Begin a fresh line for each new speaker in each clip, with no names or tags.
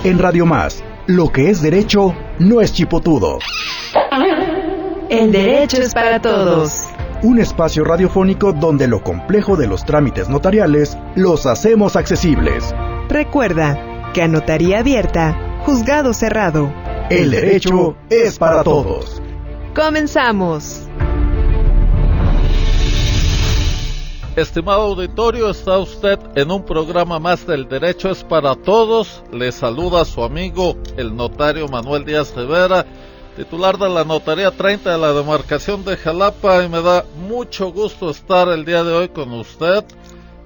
En Radio Más, lo que es derecho no es chipotudo.
El derecho es para todos.
Un espacio radiofónico donde lo complejo de los trámites notariales los hacemos accesibles.
Recuerda que a notaría abierta, juzgado cerrado.
El derecho es para todos.
¡Comenzamos!
Estimado auditorio, está usted en un programa más del Derecho es para Todos. Le saluda su amigo, el notario Manuel Díaz Rivera, titular de la Notaría 30 de la demarcación de Jalapa, y me da mucho gusto estar el día de hoy con usted.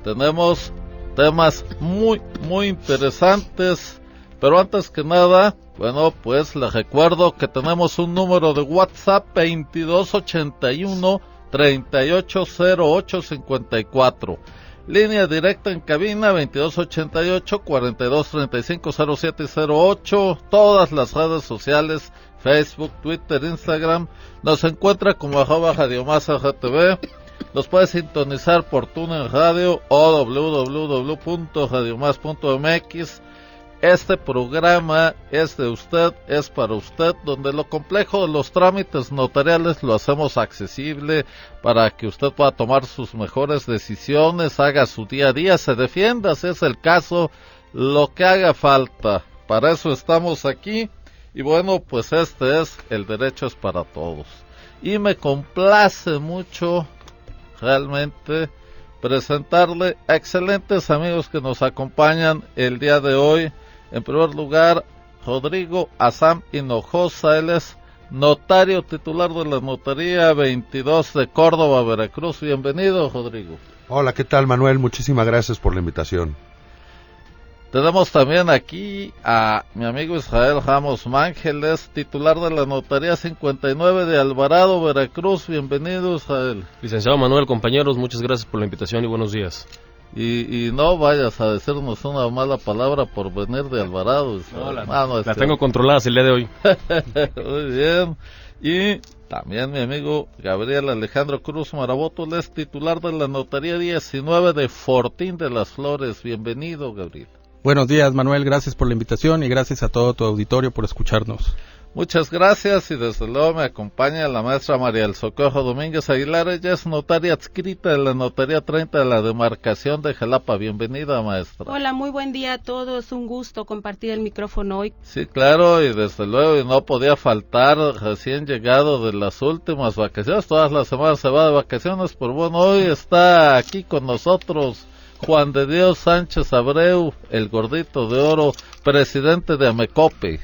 Tenemos temas muy interesantes, pero antes que nada, bueno, pues les recuerdo que tenemos un número de WhatsApp 2281-380854. Línea directa en cabina 2288-4235-0708. Todas las redes sociales, Facebook, Twitter, Instagram. Nos encuentra como @RadioMásRTV. Nos puede sintonizar por TuneIn Radio o www.radiomás.mx. Este programa es de usted, es para usted, donde lo complejo de los trámites notariales lo hacemos accesible para que usted pueda tomar sus mejores decisiones, haga su día a día, se defienda, si es el caso, lo que haga falta. Para eso estamos aquí, y bueno, pues este es El Derecho es para Todos. Y me complace mucho, realmente, presentarle a excelentes amigos que nos acompañan el día de hoy. En primer lugar, Rodrigo Azam Hinojosa, él es notario titular de la Notaría 22 de Córdoba, Veracruz. Bienvenido, Rodrigo.
Hola, ¿qué tal, Manuel? Muchísimas gracias por la invitación.
Tenemos también aquí a mi amigo Israel Ramos Mángeles, titular de la Notaría 59 de Alvarado, Veracruz. Bienvenido, Israel.
Licenciado Manuel, compañeros, muchas gracias por la invitación y buenos días.
Y no vayas a decirnos una mala palabra por venir de Alvarado.
No, la tengo controladas el día de hoy.
Muy bien. Y también mi amigo Gabriel Alejandro Cruz Maraboto, él es titular de la Notaría 19 de Fortín de las Flores. Bienvenido, Gabriel.
Buenos días, Manuel, gracias por la invitación y gracias a todo tu auditorio por escucharnos.
Muchas gracias, y desde luego me acompaña la maestra María del Socorro Domínguez Aguilar. Ella es notaria adscrita de la Notaría 30 de la demarcación de Jalapa. Bienvenida, maestra.
Hola, muy buen día a todos, un gusto compartir el micrófono hoy.
Sí, claro, y desde luego, y no podía faltar, recién llegado de las últimas vacaciones, todas las semanas se va de vacaciones, pero bueno, hoy está aquí con nosotros Juan de Dios Sánchez Abreu, el gordito de oro, presidente de Amecope.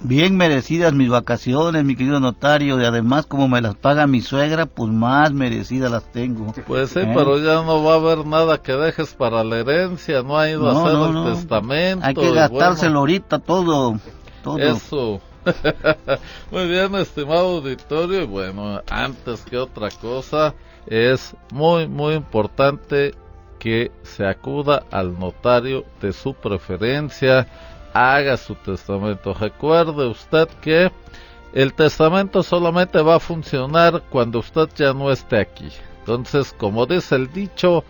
Bien merecidas mis vacaciones, mi querido notario, y además como me las paga mi suegra, pues más merecidas las tengo.
Pues sí, pero ya no va a haber nada que dejes para la herencia, no ha ido a hacer el testamento.
Hay que gastárselo ahorita todo.
Eso. Muy bien, estimado auditorio, y bueno, antes que otra cosa, es muy importante que se acuda al notario de su preferencia, haga su testamento. Recuerde usted que el testamento solamente va a funcionar cuando usted ya no esté aquí. Entonces, como dice el dicho,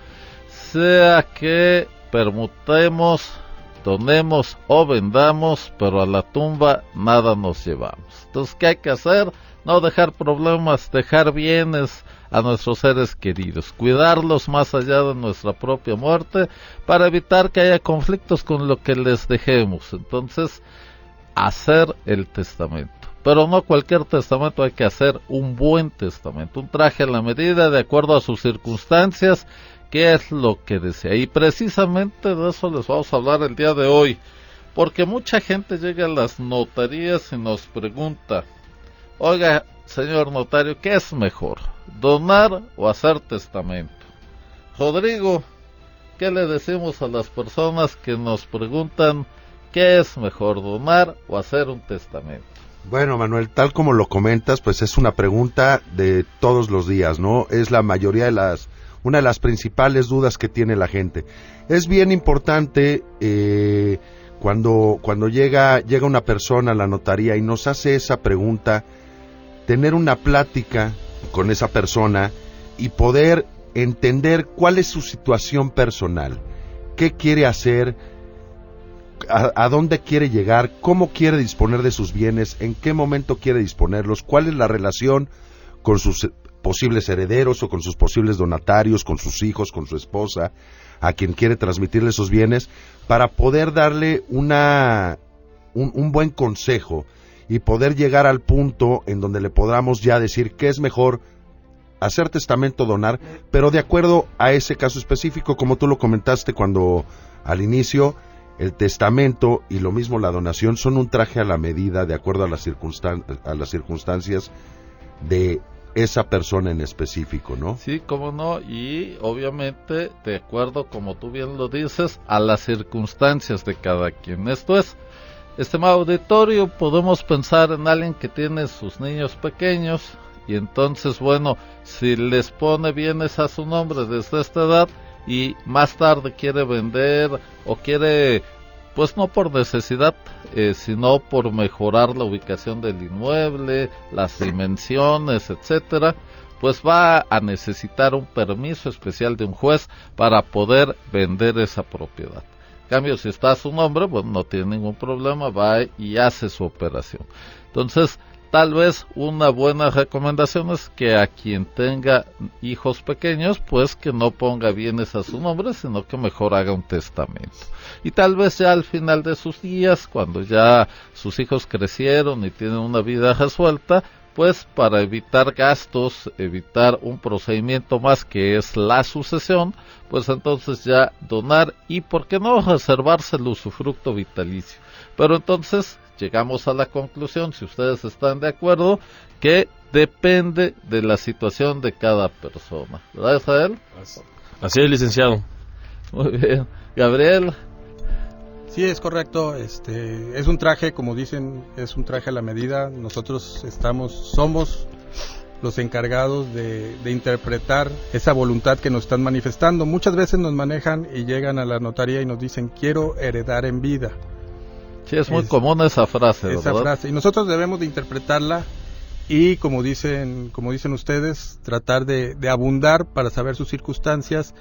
sea que permutemos, donemos o vendamos, pero a la tumba nada nos llevamos. Entonces, ¿qué hay que hacer? No dejar problemas, dejar bienes a nuestros seres queridos, cuidarlos más allá de nuestra propia muerte para evitar que haya conflictos con lo que les dejemos. Entonces, hacer el testamento, pero no cualquier testamento, hay que hacer un buen testamento, un traje a la medida de acuerdo a sus circunstancias, qué es lo que desea. Y precisamente de eso les vamos a hablar el día de hoy, porque mucha gente llega a las notarías y nos pregunta: oiga, señor notario, ¿qué es mejor, donar o hacer testamento? Rodrigo, ¿qué le decimos a las personas que nos preguntan qué es mejor, donar o hacer un testamento?
Bueno, Manuel, tal como lo comentas, pues es una pregunta de todos los días, ¿no? Es la mayoría de una de las principales dudas que tiene la gente. Es bien importante cuando llega una persona a la notaría y nos hace esa pregunta, tener una plática con esa persona y poder entender cuál es su situación personal, qué quiere hacer, a dónde quiere llegar, cómo quiere disponer de sus bienes, en qué momento quiere disponerlos, cuál es la relación con sus posibles herederos o con sus posibles donatarios, con sus hijos, con su esposa, a quien quiere transmitirle sus bienes, para poder darle un buen consejo y poder llegar al punto en donde le podamos ya decir qué es mejor hacer testamento, donar, pero de acuerdo a ese caso específico, como tú lo comentaste cuando al inicio, el testamento y lo mismo la donación son un traje a la medida de acuerdo a las circunstancias de esa persona en específico, ¿no?
Sí, cómo no, y obviamente de acuerdo, como tú bien lo dices, a las circunstancias de cada quien. Esto es, estimado auditorio, podemos pensar en alguien que tiene sus niños pequeños y entonces, bueno, si les pone bienes a su nombre desde esta edad y más tarde quiere vender o quiere, pues no por necesidad, sino por mejorar la ubicación del inmueble, las dimensiones, etcétera, pues va a necesitar un permiso especial de un juez para poder vender esa propiedad. En cambio, si está a su nombre, pues no tiene ningún problema, va y hace su operación. Entonces, tal vez una buena recomendación es que a quien tenga hijos pequeños, pues que no ponga bienes a su nombre, sino que mejor haga un testamento. Y tal vez ya al final de sus días, cuando ya sus hijos crecieron y tienen una vida resuelta, pues para evitar gastos, evitar un procedimiento más que es la sucesión, pues entonces ya donar y por qué no reservarse el usufructo vitalicio. Pero entonces llegamos a la conclusión, si ustedes están de acuerdo, que depende de la situación de cada persona. ¿Verdad, Israel?
Así es, licenciado.
Muy bien. Gabriel.
Sí, es correcto. Es un traje, como dicen, es un traje a la medida. Nosotros somos los encargados de interpretar esa voluntad que nos están manifestando. Muchas veces nos manejan y llegan a la notaría y nos dicen, quiero heredar en vida.
Sí, es muy común esa frase, ¿verdad?
Esa frase, y nosotros debemos de interpretarla y, como dicen ustedes, tratar de abundar para saber sus circunstancias,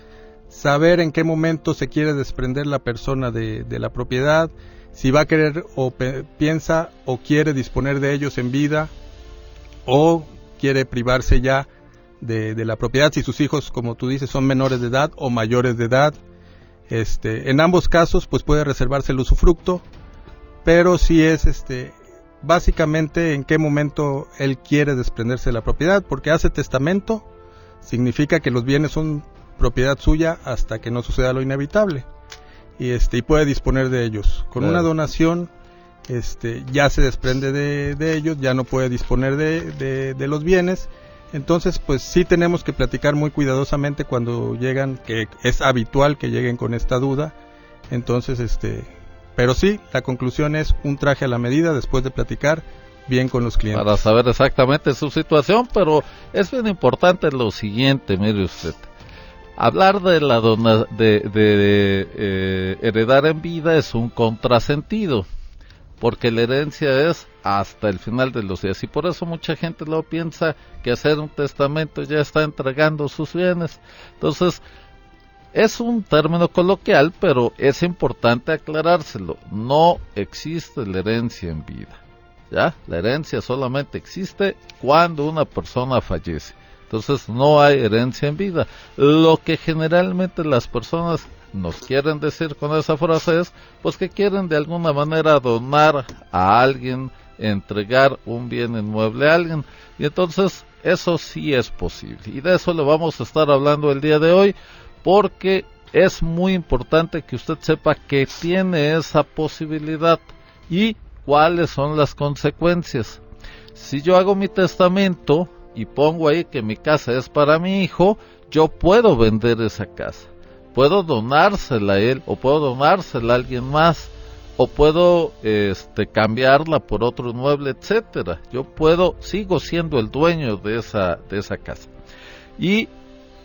saber en qué momento se quiere desprender la persona de la propiedad, si va a querer o piensa o quiere disponer de ellos en vida o quiere privarse ya de la propiedad, si sus hijos, como tú dices, son menores de edad o mayores de edad. En ambos casos, pues puede reservarse el usufructo, pero si es básicamente en qué momento él quiere desprenderse de la propiedad, porque hace testamento, significa que los bienes son propiedad suya hasta que no suceda lo inevitable, y puede disponer de ellos. Con una donación ya se desprende de ellos, ya no puede disponer de los bienes. Entonces, pues sí tenemos que platicar muy cuidadosamente cuando llegan, que es habitual que lleguen con esta duda. Entonces, pero sí, la conclusión es un traje a la medida después de platicar bien con los clientes.
Para saber exactamente su situación, pero es bien importante lo siguiente, mire usted. Hablar de la heredar en vida es un contrasentido, porque la herencia es hasta el final de los días, y por eso mucha gente luego piensa que hacer un testamento ya está entregando sus bienes. Entonces, es un término coloquial, pero es importante aclarárselo. No existe la herencia en vida, ¿ya? La herencia solamente existe cuando una persona fallece. Entonces no hay herencia en vida. Lo que generalmente las personas nos quieren decir con esa frase es, pues que quieren de alguna manera donar a alguien, entregar un bien inmueble a alguien. Y entonces eso sí es posible. Y de eso le vamos a estar hablando el día de hoy, porque es muy importante que usted sepa que tiene esa posibilidad y cuáles son las consecuencias. Si yo hago mi testamento y pongo ahí que mi casa es para mi hijo, yo puedo vender esa casa, puedo donársela a él o puedo donársela a alguien más, o puedo cambiarla por otro inmueble, etcétera. Yo sigo siendo el dueño de esa casa. Y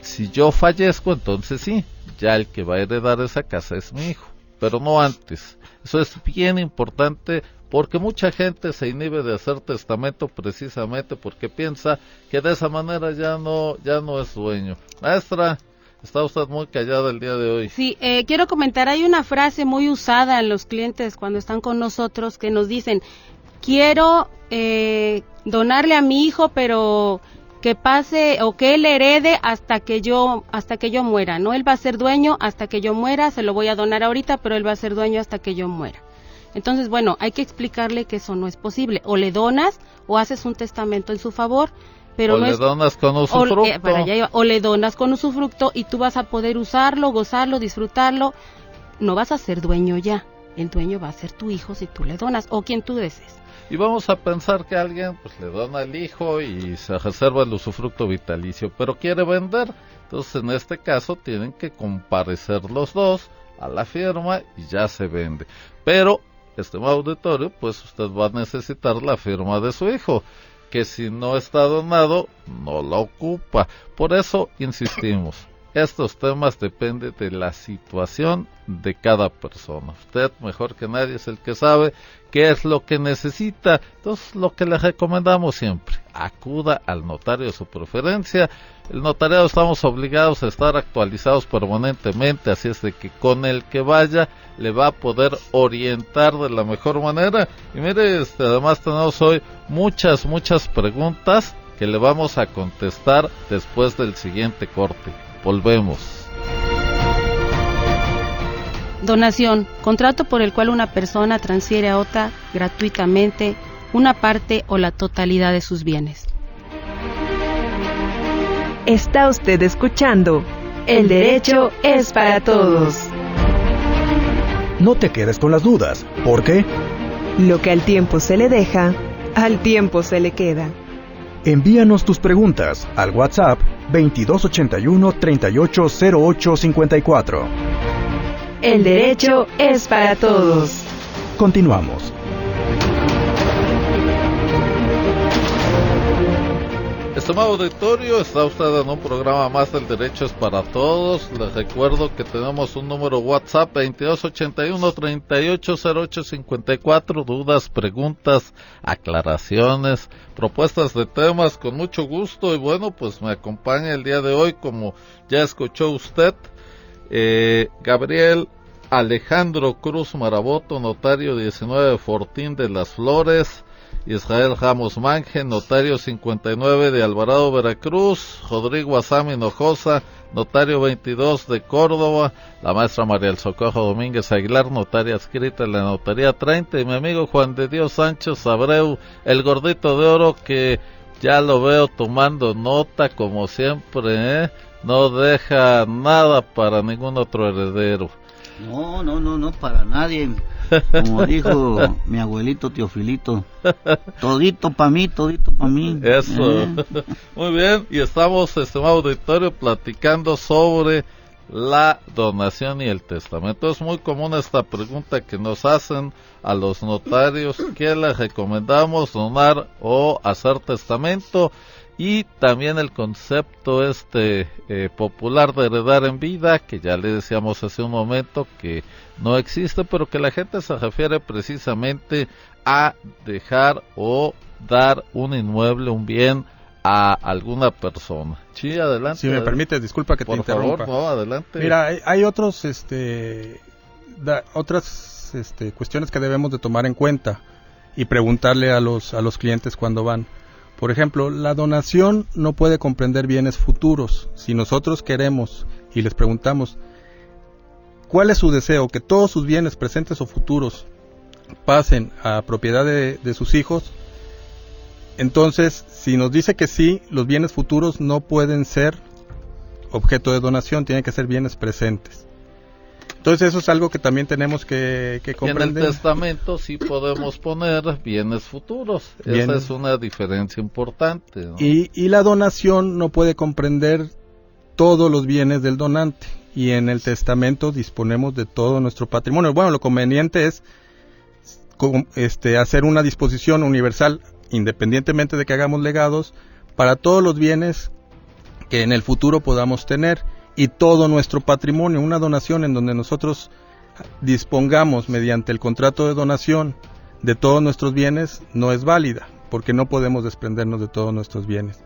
si yo fallezco, entonces sí, ya el que va a heredar esa casa es mi hijo, pero no antes. Eso es bien importante, porque mucha gente se inhibe de hacer testamento precisamente porque piensa que de esa manera ya no es dueño. Maestra, Está usted muy callada el día de hoy.
Sí, quiero comentar, hay una frase muy usada en los clientes cuando están con nosotros que nos dicen, quiero donarle a mi hijo, pero que pase o que él herede hasta que yo muera, ¿no? Él va a ser dueño hasta que yo muera, se lo voy a donar ahorita, pero él va a ser dueño hasta que yo muera. Entonces, bueno, hay que explicarle que eso no es posible. O le donas o haces un testamento en su favor, pero
o
no
le
es...
donas con usufructo.
O le donas con usufructo y tú vas a poder usarlo, gozarlo, disfrutarlo. No vas a ser dueño ya. El dueño va a ser tu hijo si tú le donas o quien tú desees.
Y vamos a pensar que alguien pues le dona el hijo y se reserva el usufructo vitalicio, pero quiere vender. Entonces en este caso tienen que comparecer los dos a la firma y ya se vende. Pero, estimado auditorio, pues usted va a necesitar la firma de su hijo, que si no está donado, no la ocupa. Por eso insistimos. Estos temas dependen de la situación de cada persona. Usted, mejor que nadie, es el que sabe qué es lo que necesita. Entonces, lo que le recomendamos siempre, acuda al notario de su preferencia. El notariado estamos obligados a estar actualizados permanentemente, así es de que con el que vaya le va a poder orientar de la mejor manera. Y mire, además tenemos hoy muchas preguntas que le vamos a contestar después del siguiente corte. Volvemos.
Donación, contrato por el cual una persona transfiere a otra gratuitamente una parte o la totalidad de sus bienes.
Está usted escuchando El Derecho es para Todos.
No te quedes con las dudas, porque
Lo que al tiempo se le deja, al tiempo se le queda.
envíanos tus preguntas al WhatsApp 2281-380854.
El derecho es para todos.
Continuamos.
Estimado auditorio, está usted en un programa más del Derecho es para Todos. Les recuerdo que tenemos un número WhatsApp 2281-380854. Dudas, preguntas, aclaraciones, propuestas de temas, con mucho gusto. Y bueno, pues me acompaña el día de hoy, como ya escuchó usted, Gabriel Alejandro Cruz Maraboto, notario 19 de Fortín de las Flores. Israel Ramos Manje, notario 59 de Alvarado, Veracruz. Rodrigo Azami Hinojosa, notario 22 de Córdoba. La maestra María del Socorro Domínguez Aguilar, notaria adscrita en la notaría 30. Y mi amigo Juan de Dios Sánchez Abreu, el gordito de oro, que ya lo veo tomando nota como siempre, no deja nada para ningún otro heredero.
No, para nadie. Como dijo mi abuelito Teofilito, todito pa' mí.
Eso. Muy bien, y estamos, estimado auditorio, platicando sobre la donación y el testamento. Es muy común esta pregunta que nos hacen a los notarios: ¿qué les recomendamos, donar o hacer testamento? Y también el concepto popular de heredar en vida, que ya le decíamos hace un momento que no existe, pero que la gente se refiere precisamente a dejar o dar un inmueble, un bien a alguna persona. Sí, adelante.
Si me permites, disculpa que te interrumpa.
Por favor, no, adelante.
Mira, hay otras cuestiones que debemos de tomar en cuenta y preguntarle a los clientes cuando van. Por ejemplo, la donación no puede comprender bienes futuros. Si nosotros queremos y les preguntamos cuál es su deseo, que todos sus bienes presentes o futuros pasen a propiedad de sus hijos, entonces si nos dice que sí, los bienes futuros no pueden ser objeto de donación, tienen que ser bienes presentes. Entonces eso es algo que también tenemos que comprender.
En el testamento sí podemos poner bienes futuros. Esa es una diferencia importante, ¿no?
Y la donación no puede comprender todos los bienes del donante. Y en el testamento disponemos de todo nuestro patrimonio. Bueno, lo conveniente es hacer una disposición universal, independientemente de que hagamos legados, para todos los bienes que en el futuro podamos tener. Y todo nuestro patrimonio. Una donación en donde nosotros dispongamos mediante el contrato de donación de todos nuestros bienes no es válida, porque no podemos desprendernos de todos nuestros bienes.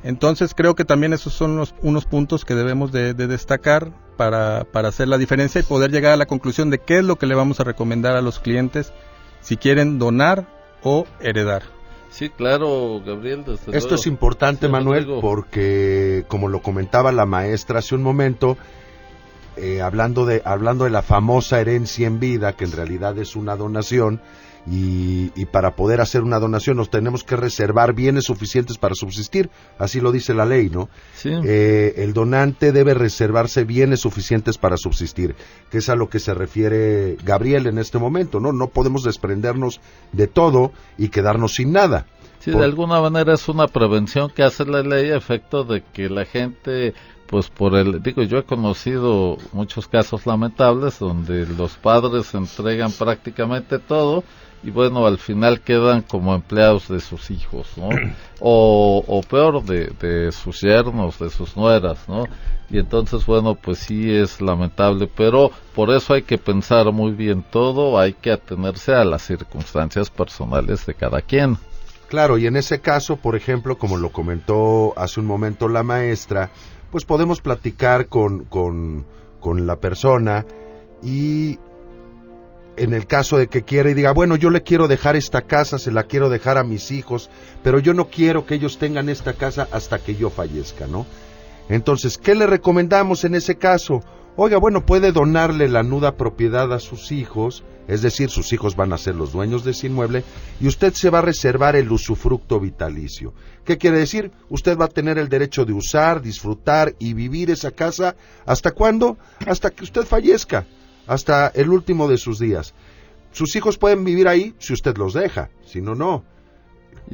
Entonces creo que también esos son unos puntos que debemos de destacar para hacer la diferencia y poder llegar a la conclusión de qué es lo que le vamos a recomendar a los clientes si quieren donar o heredar.
Sí, claro, Gabriel. Desde
Esto
luego.
es importante,
Sí,
Manuel,
Rodrigo.
porque como lo comentaba la maestra hace un momento, hablando de la famosa herencia en vida, que en realidad es una donación, y para poder hacer una donación nos tenemos que reservar bienes suficientes para subsistir, así lo dice la ley, ¿no?
Sí.
El donante debe reservarse bienes suficientes para subsistir, que es a lo que se refiere Gabriel en este momento, ¿no? No podemos desprendernos de todo y quedarnos sin nada.
Sí, de alguna manera es una prevención que hace la ley a efecto de que la gente, pues yo he conocido muchos casos lamentables donde los padres entregan prácticamente todo y bueno, al final quedan como empleados de sus hijos, ¿no? O peor, de sus yernos, de sus nueras, ¿no? Y entonces, bueno, pues sí es lamentable, pero por eso hay que pensar muy bien todo, hay que atenerse a las circunstancias personales de cada quien.
Claro, y en ese caso, por ejemplo, como lo comentó hace un momento la maestra, pues podemos platicar con la persona y en el caso de que quiera y diga, bueno, yo le quiero dejar esta casa, se la quiero dejar a mis hijos, pero yo no quiero que ellos tengan esta casa hasta que yo fallezca, ¿no? Entonces, ¿qué le recomendamos en ese caso? Oiga, bueno, puede donarle la nuda propiedad a sus hijos, es decir, sus hijos van a ser los dueños de ese inmueble, y usted se va a reservar el usufructo vitalicio. ¿Qué quiere decir? Usted va a tener el derecho de usar, disfrutar y vivir esa casa, ¿hasta cuándo? Hasta que usted fallezca, hasta el último de sus días. Sus hijos pueden vivir ahí si usted los deja, si no, no.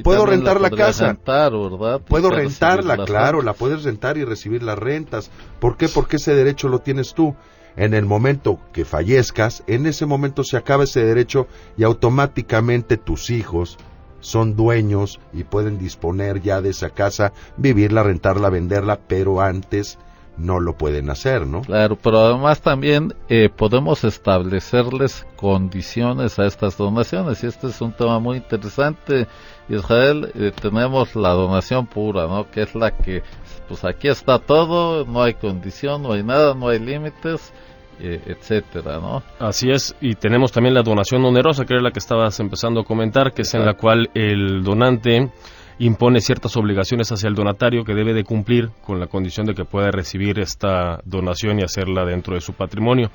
Puedo rentar la casa.
Rentar, ¿verdad?
Puedo rentarla, claro, la puedes rentar y recibir las rentas. ¿Por qué? Porque ese derecho lo tienes tú. En el momento que fallezcas, en ese momento se acaba ese derecho y automáticamente tus hijos son dueños y pueden disponer ya de esa casa, vivirla, rentarla, venderla, pero antes no lo pueden hacer, ¿no?
Claro, pero además también podemos establecerles condiciones a estas donaciones y este es un tema muy interesante. Israel, tenemos la donación pura, ¿no? Que es la que, pues aquí está todo, no hay condición, no hay nada, no hay límites, etcétera, ¿no?
Así es, y tenemos también la donación onerosa, que era la que estabas empezando a comentar, que es en la cual el donante impone ciertas obligaciones hacia el donatario que debe de cumplir con la condición de que pueda recibir esta donación y hacerla dentro de su patrimonio.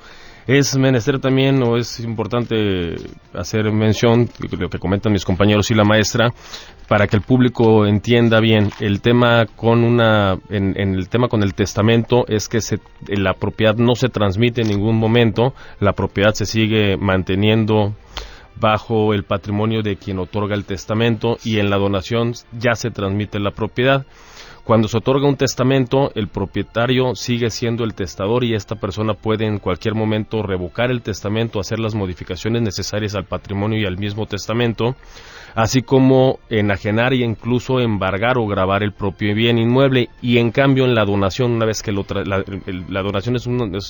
Es menester también, o es importante hacer mención, de lo que comentan mis compañeros y la maestra, para que el público entienda bien, el tema con el tema con el testamento es que la propiedad no se transmite en ningún momento, la propiedad se sigue manteniendo bajo el patrimonio de quien otorga el testamento y en la donación ya se transmite la propiedad. Cuando se otorga un testamento, el propietario sigue siendo el testador y esta persona puede en cualquier momento revocar el testamento, hacer las modificaciones necesarias al patrimonio y al mismo testamento, así como enajenar e incluso embargar o gravar el propio bien inmueble. Y en cambio en la donación, una vez que la donación es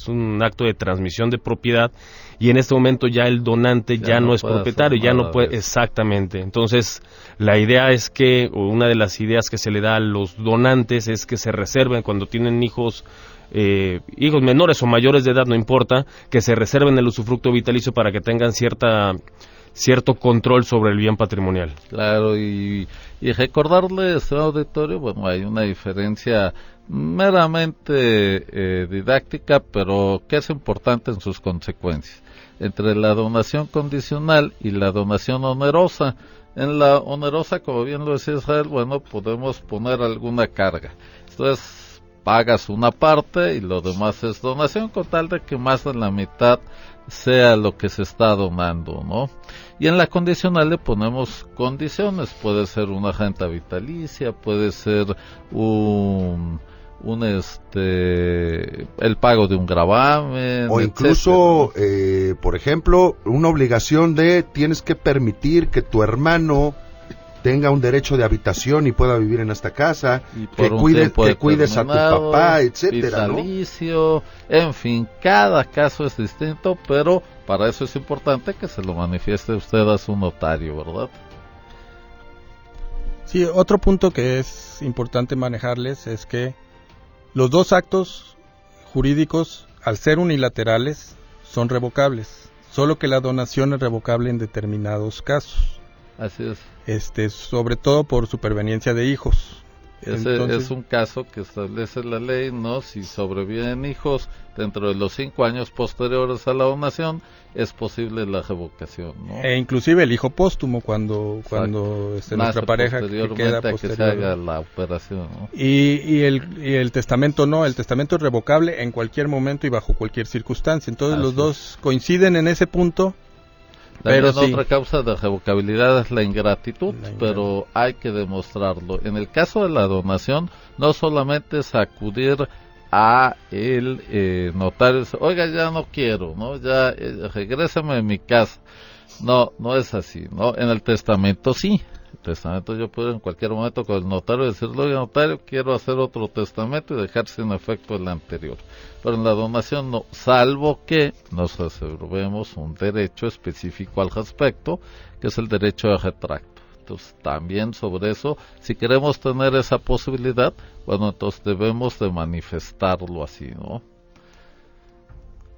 un acto de transmisión de propiedad, y en este momento ya el donante ya no es propietario, ya no puede, exactamente. Entonces, la idea es que, o una de las ideas que se le da a los donantes es que se reserven cuando tienen hijos menores o mayores de edad, no importa, que se reserven el usufructo vitalicio para que tengan cierto control sobre el bien patrimonial.
Claro, y recordarle, este auditorio, bueno, hay una diferencia meramente didáctica, pero que es importante en sus consecuencias, entre la donación condicional y la donación onerosa. En la onerosa, como bien lo decía Israel, bueno, podemos poner alguna carga. Entonces, pagas una parte y lo demás es donación, con tal de que más de la mitad sea lo que se está donando, ¿no? Y en la condicional le ponemos condiciones, puede ser una renta vitalicia, puede ser el pago de un gravamen,
o incluso, por ejemplo, una obligación de tienes que permitir que tu hermano tenga un derecho de habitación y pueda vivir en esta casa, que cuides a tu papá, etcétera,
vitalicio, ¿no? En fin, cada caso es distinto, pero para eso es importante que se lo manifieste usted a su notario, ¿verdad?
Sí, otro punto que es importante manejarles es que los dos actos jurídicos, al ser unilaterales, son revocables, solo que la donación es revocable en determinados casos.
Así es.
Sobre todo por superveniencia de hijos.
Ese es un caso que establece la ley, ¿no? Si sobreviven hijos dentro de los 5 años posteriores a la donación, es posible la revocación, ¿no?
E inclusive el hijo póstumo cuando nuestra pareja que queda
posteriormente a que se haga la operación, ¿no?
Y el testamento no, el testamento es revocable en cualquier momento y bajo cualquier circunstancia. Entonces los dos coinciden en ese punto.
También
pero
otra causa de revocabilidad es la ingratitud, pero hay que demostrarlo. En el caso de la donación, no solamente es acudir a el notario y decir, oiga, ya no quiero, ¿no? Ya regrésame a mi casa. No es así, ¿no? En el testamento sí. El testamento yo puedo en cualquier momento con el notario decirle, oiga, notario, quiero hacer otro testamento y dejar sin efecto el anterior. Pero en la donación no, salvo que nos reservemos un derecho específico al respecto, que es el derecho de retracto. Entonces también sobre eso, si queremos tener esa posibilidad, bueno, entonces debemos de manifestarlo así, ¿no?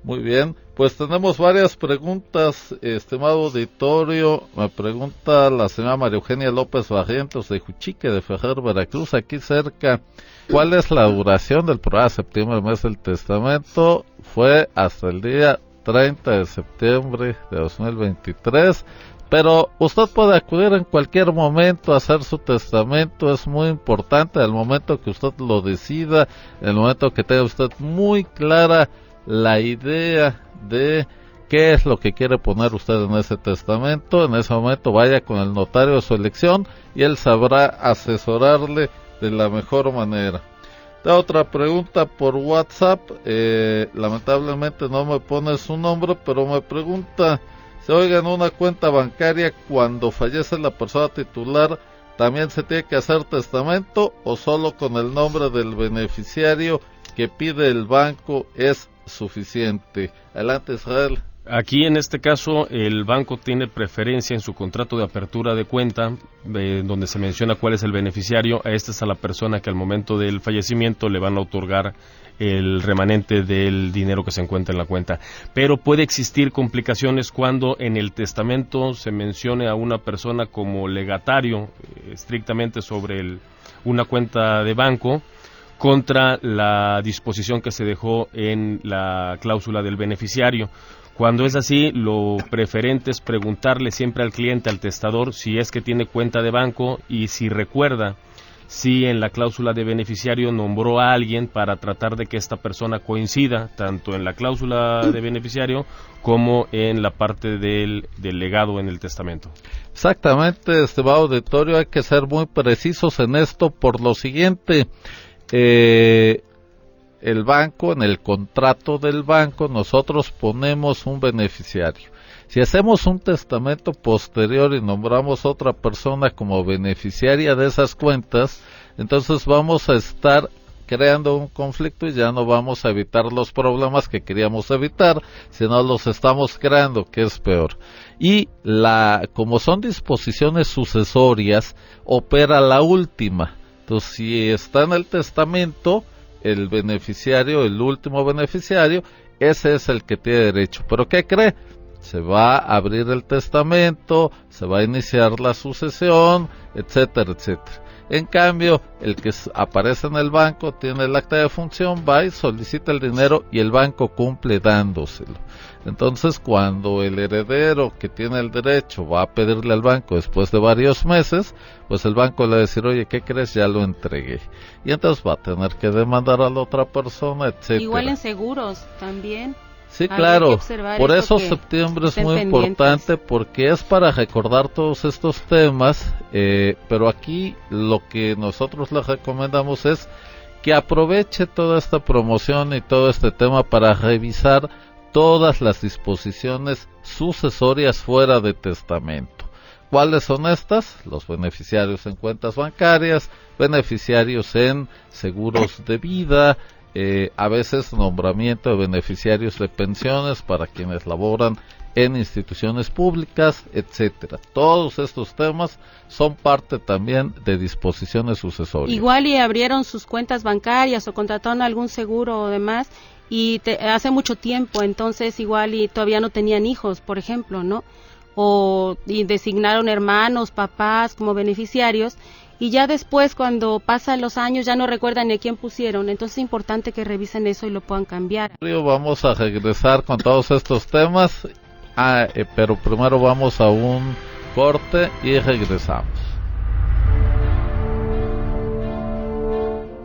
Muy bien, pues tenemos varias preguntas, estimado auditorio. Me pregunta la señora María Eugenia López Barrientos de Juchique, de Ferrer, Veracruz, aquí cerca. ¿Cuál es la duración del programa de septiembre, mes del testamento? Fue hasta el día 30 de septiembre de 2023. Pero usted puede acudir en cualquier momento a hacer su testamento, es muy importante, el momento que usted lo decida, el momento que tenga usted muy clara la idea de qué es lo que quiere poner usted en ese testamento. En ese momento vaya con el notario de su elección y él sabrá asesorarle de la mejor manera. Otra pregunta por WhatsApp, lamentablemente no me pone su nombre, pero me pregunta, si oiga, en una cuenta bancaria cuando fallece la persona titular, ¿también se tiene que hacer testamento o solo con el nombre del beneficiario que pide el banco es suficiente? Adelante, Israel.
Aquí en este caso el banco tiene preferencia en su contrato de apertura de cuenta, donde se menciona cuál es el beneficiario. Esta es a la persona que al momento del fallecimiento le van a otorgar el remanente del dinero que se encuentra en la cuenta. Pero puede existir complicaciones cuando en el testamento se mencione a una persona como legatario estrictamente sobre una cuenta de banco, contra la disposición que se dejó en la cláusula del beneficiario. Cuando es así, lo preferente es preguntarle siempre al cliente, al testador, si es que tiene cuenta de banco y si recuerda si en la cláusula de beneficiario nombró a alguien para tratar de que esta persona coincida tanto en la cláusula de beneficiario como en la parte del legado en el testamento.
Exactamente, estimado auditorio, hay que ser muy precisos en esto por lo siguiente. El banco, en el contrato del banco, nosotros ponemos un beneficiario. Si hacemos un testamento posterior y nombramos otra persona como beneficiaria de esas cuentas, entonces vamos a estar creando un conflicto y ya no vamos a evitar los problemas que queríamos evitar, sino los estamos creando, que es peor. Y como son disposiciones sucesorias, opera la última. Entonces, si está en el testamento, el beneficiario, el último beneficiario, ese es el que tiene derecho. ¿Pero qué cree? Se va a abrir el testamento, se va a iniciar la sucesión, etcétera, etcétera. En cambio, el que aparece en el banco tiene el acta de función, va y solicita el dinero y el banco cumple dándoselo. Entonces, cuando el heredero que tiene el derecho va a pedirle al banco después de varios meses, pues el banco le va a decir, oye, ¿qué crees? Ya lo entregué. Y entonces va a tener que demandar a la otra persona, etcétera.
Igual en seguros también.
Sí, claro, por eso septiembre es muy importante, porque es para recordar todos estos temas, pero aquí lo que nosotros les recomendamos es que aproveche toda esta promoción y todo este tema para revisar todas las disposiciones sucesorias fuera de testamento. ¿Cuáles son estas? Los beneficiarios en cuentas bancarias, beneficiarios en seguros de vida, a veces nombramiento de beneficiarios de pensiones para quienes laboran en instituciones públicas, etcétera. Todos estos temas son parte también de disposiciones sucesorias.
Igual y abrieron sus cuentas bancarias o contrataron algún seguro o demás y hace mucho tiempo, entonces igual y todavía no tenían hijos, por ejemplo, ¿no? Y designaron hermanos, papás como beneficiarios y ya después cuando pasan los años ya no recuerdan ni a quién pusieron, entonces es importante que revisen eso y lo puedan cambiar.
Vamos a regresar con todos estos temas. Pero primero vamos a un corte y regresamos.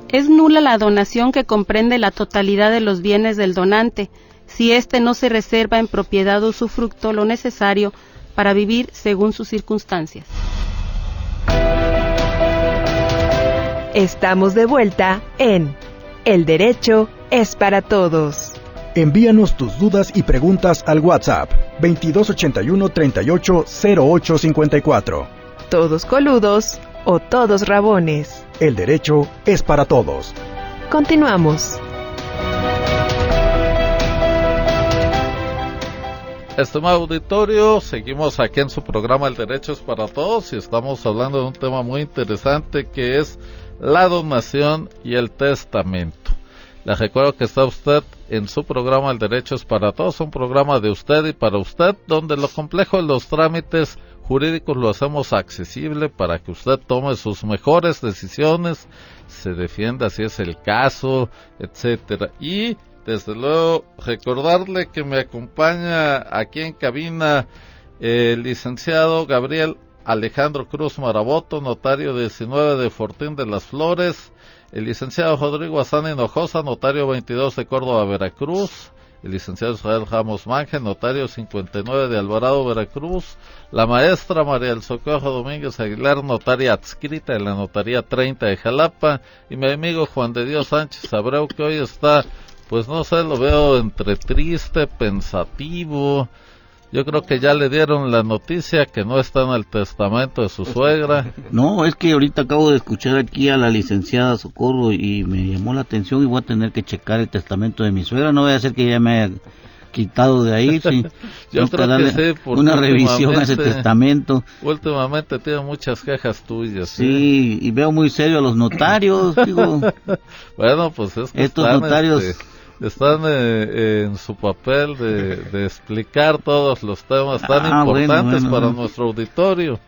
Es nula la donación que comprende la totalidad de los bienes del donante, si éste no se reserva en propiedad o usufructo lo necesario para vivir según sus circunstancias.
Estamos de vuelta en El Derecho es para Todos.
Envíanos tus dudas y preguntas al WhatsApp 2281 38 08 54.
Todos coludos o todos rabones.
El derecho es para todos.
Continuamos.
Estimado auditorio, seguimos aquí en su programa El Derecho es para Todos y estamos hablando de un tema muy interesante que es la donación y el testamento. Les recuerdo que está usted en su programa El Derecho es para Todos, un programa de usted y para usted, donde lo complejo de los trámites jurídicos lo hacemos accesible para que usted tome sus mejores decisiones, se defienda si es el caso, etcétera. Y desde luego recordarle que me acompaña aquí en cabina el licenciado Gabriel Alejandro Cruz Maraboto, notario 19 de Fortín de las Flores, el licenciado Rodrigo Azán Hinojosa, notario 22 de Córdoba, Veracruz, el licenciado Israel Ramos Manje, notario 59 de Alvarado, Veracruz, la maestra María del Socorro Domínguez Aguilar, notaria adscrita en la notaría 30 de Jalapa, y mi amigo Juan de Dios Sánchez Abreu, que hoy está, pues no sé, lo veo entre triste, pensativo. Yo creo que ya le dieron la noticia que no está en el testamento de su suegra.
No, es que ahorita acabo de escuchar aquí a la licenciada Socorro y me llamó la atención y voy a tener que checar el testamento de mi suegra. No voy a hacer que ella me haya quitado de ahí. Sí.
Yo creo que sí, porque
una revisión a ese testamento.
Últimamente tiene muchas quejas tuyas.
Sí, y veo muy serio a los notarios, digo.
Bueno, pues es que
estos notarios...
están en su papel de explicar todos los temas tan importantes para nuestro auditorio.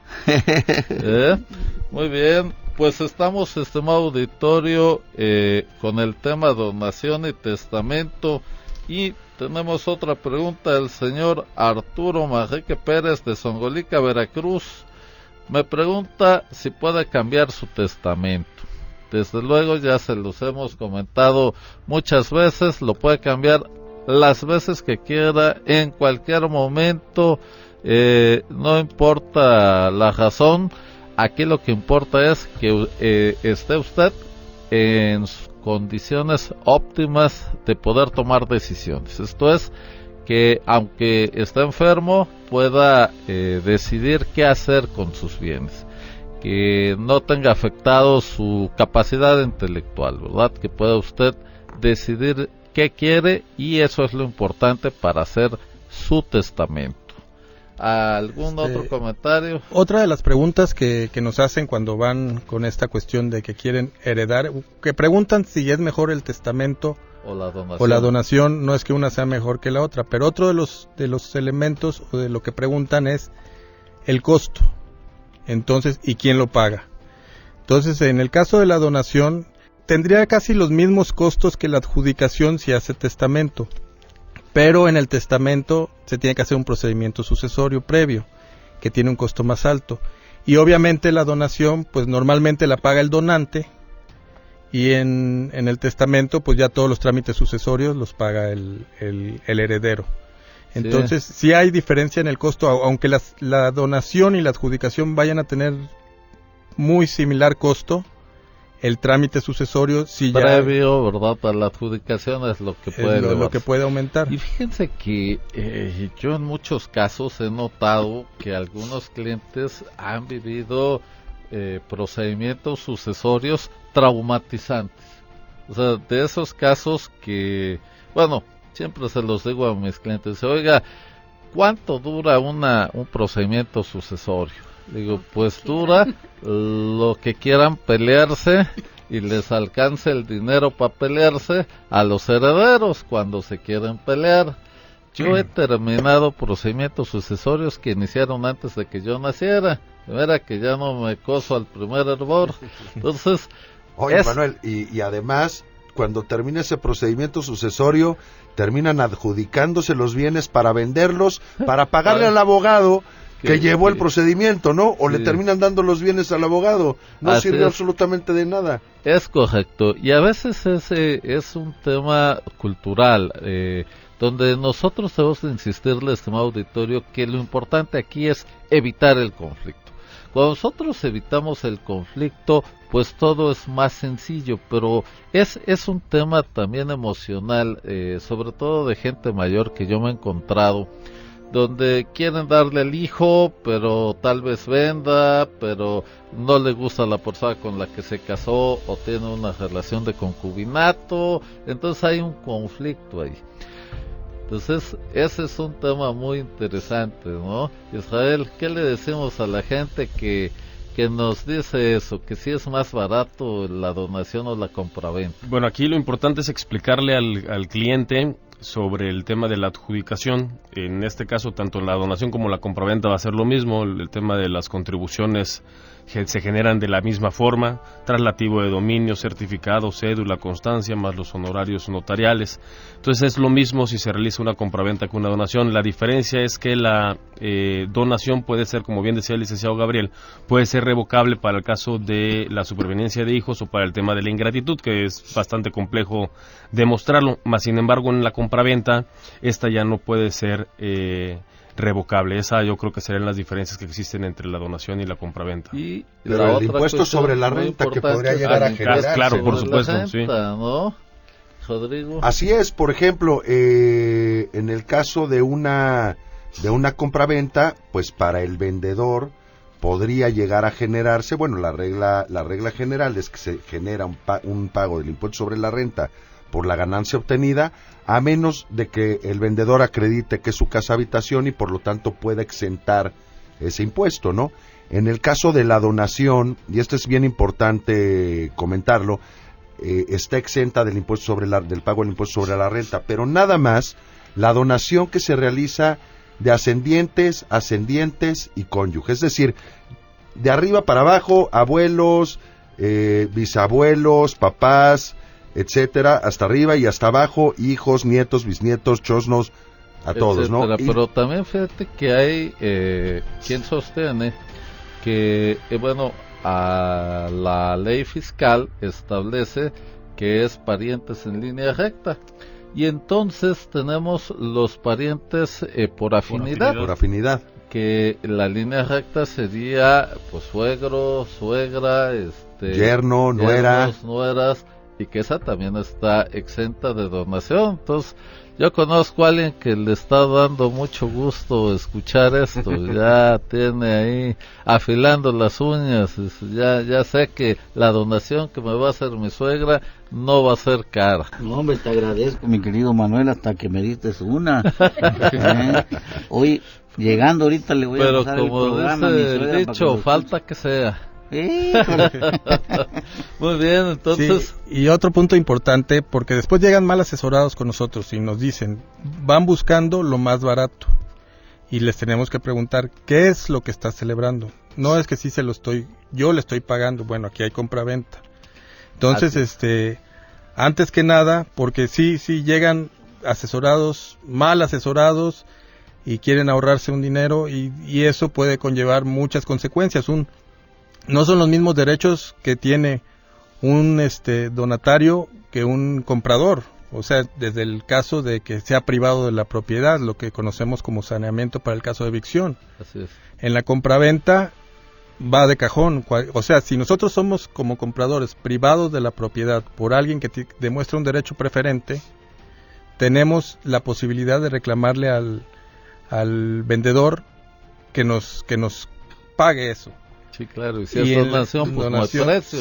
Muy bien, pues estamos, estimado auditorio, con el tema donación y testamento, y tenemos otra pregunta del señor Arturo Marrique Pérez de Songolica, Veracruz. Me pregunta si puede cambiar su testamento. Desde luego ya se los hemos comentado muchas veces, lo puede cambiar las veces que quiera, en cualquier momento, no importa la razón, aquí lo que importa es que esté usted en condiciones óptimas de poder tomar decisiones. Esto es, que aunque esté enfermo, pueda decidir qué hacer con sus bienes, que no tenga afectado su capacidad intelectual, ¿verdad? Que pueda usted decidir qué quiere, y eso es lo importante para hacer su testamento. ¿Algún otro comentario?
Otra de las preguntas que nos hacen cuando van con esta cuestión de que quieren heredar, que preguntan si es mejor el testamento o la donación, no es que una sea mejor que la otra, pero otro de los elementos o de lo que preguntan es el costo. Entonces, ¿y quién lo paga? Entonces, en el caso de la donación, tendría casi los mismos costos que la adjudicación si hace testamento, pero en el testamento se tiene que hacer un procedimiento sucesorio previo, que tiene un costo más alto, y obviamente la donación, pues normalmente la paga el donante, y en el testamento, pues ya todos los trámites sucesorios los paga el heredero. Entonces, sí hay diferencia en el costo, aunque la donación y la adjudicación vayan a tener muy similar costo, el trámite sucesorio sí ya...
Previo, ¿verdad? A la adjudicación es lo que puede
lo que puede aumentar.
Y fíjense que yo en muchos casos he notado que algunos clientes han vivido procedimientos sucesorios traumatizantes. O sea, de esos casos que, bueno, siempre se los digo a mis clientes, oiga, ¿cuánto dura un procedimiento sucesorio? Digo, pues dura lo que quieran pelearse y les alcance el dinero para pelearse a los herederos cuando se quieren pelear. Yo he terminado procedimientos sucesorios que iniciaron antes de que yo naciera. De veras que ya no me coso al primer hervor. Entonces,
oye, Manuel, y además, cuando termina ese procedimiento sucesorio, terminan adjudicándose los bienes para venderlos, para pagarle al abogado que llevó el procedimiento, ¿no? O le terminan dando los bienes al abogado. No sirve absolutamente de nada.
Es correcto. Y a veces ese es un tema cultural, donde nosotros debemos de insistirle, estimado auditorio, que lo importante aquí es evitar el conflicto. Cuando nosotros evitamos el conflicto, pues todo es más sencillo, pero es un tema también emocional, sobre todo de gente mayor que yo me he encontrado, donde quieren darle al hijo, pero tal vez venda, pero no le gusta la persona con la que se casó o tiene una relación de concubinato, entonces hay un conflicto ahí. Entonces, ese es un tema muy interesante, ¿no? Israel, ¿qué le decimos a la gente que nos dice eso, que si es más barato la donación o la compraventa?
Bueno, aquí lo importante es explicarle al cliente sobre el tema de la adjudicación. En este caso, tanto la donación como la compraventa va a ser lo mismo. El tema de las contribuciones se generan de la misma forma: traslativo de dominio, certificado, cédula, constancia, más los honorarios notariales. Entonces es lo mismo si se realiza una compraventa que una donación. La diferencia es que la donación puede ser, como bien decía el licenciado Gabriel, puede ser revocable para el caso de la superveniencia de hijos o para el tema de la ingratitud, que es bastante complejo demostrarlo. Más sin embargo, en la compraventa esta ya no puede ser revocable. Esa yo creo que serían las diferencias que existen entre la donación y la compraventa.
Y
pero el impuesto sobre la renta que podría llegar a generar,
claro, por supuesto,
renta, sí, ¿no, Rodrigo?
Así es. Por ejemplo, en el caso de una compraventa, pues para el vendedor podría llegar a generarse, bueno, la regla general es que se genera un pago del impuesto sobre la renta por la ganancia obtenida, a menos de que el vendedor acredite que es su casa habitación y por lo tanto pueda exentar ese impuesto, ¿no? En el caso de la donación, y esto es bien importante comentarlo, está exenta del impuesto del pago del impuesto sobre la renta, pero nada más la donación que se realiza de ascendientes y cónyuges, es decir, de arriba para abajo, abuelos, bisabuelos, papás, etcétera, hasta arriba y hasta abajo, hijos, nietos, bisnietos, chosnos, a todos, ¿no?
Pero también fíjate que hay quien sostiene que, bueno, a la ley fiscal establece que es parientes en línea recta. Y entonces tenemos los parientes por afinidad.
Por afinidad.
Que la línea recta sería, pues, suegro, suegra,
yerno,
nueras, y que esa también está exenta de donación. Entonces, yo conozco a alguien que le está dando mucho gusto escuchar esto. Ya tiene ahí afilando las uñas. Ya sé que la donación que me va a hacer mi suegra no va a ser cara.
No, hombre, te agradezco, mi querido Manuel, hasta que me diste una. Hoy, llegando ahorita, le voy a pasar el programa.
Pero como dice el dicho, falta que sea. Muy bien, entonces.
Sí, y otro punto importante, porque después llegan mal asesorados con nosotros y nos dicen, van buscando lo más barato, y les tenemos que preguntar, ¿qué es lo que estás celebrando? No es que sí yo le estoy pagando. Bueno, aquí hay compraventa. Entonces, antes que nada, porque sí llegan asesorados, mal asesorados, y quieren ahorrarse un dinero, y eso puede conllevar muchas consecuencias. No son los mismos derechos que tiene un donatario que un comprador. O sea, desde el caso de que sea privado de la propiedad, lo que conocemos como saneamiento para el caso de evicción.
Así es.
En la compraventa va de cajón. O sea, si nosotros somos como compradores privados de la propiedad por alguien que demuestra un derecho preferente, tenemos la posibilidad de reclamarle al vendedor que nos pague eso.
Sí, claro, y si es donación, pues
donación,
no hay precio,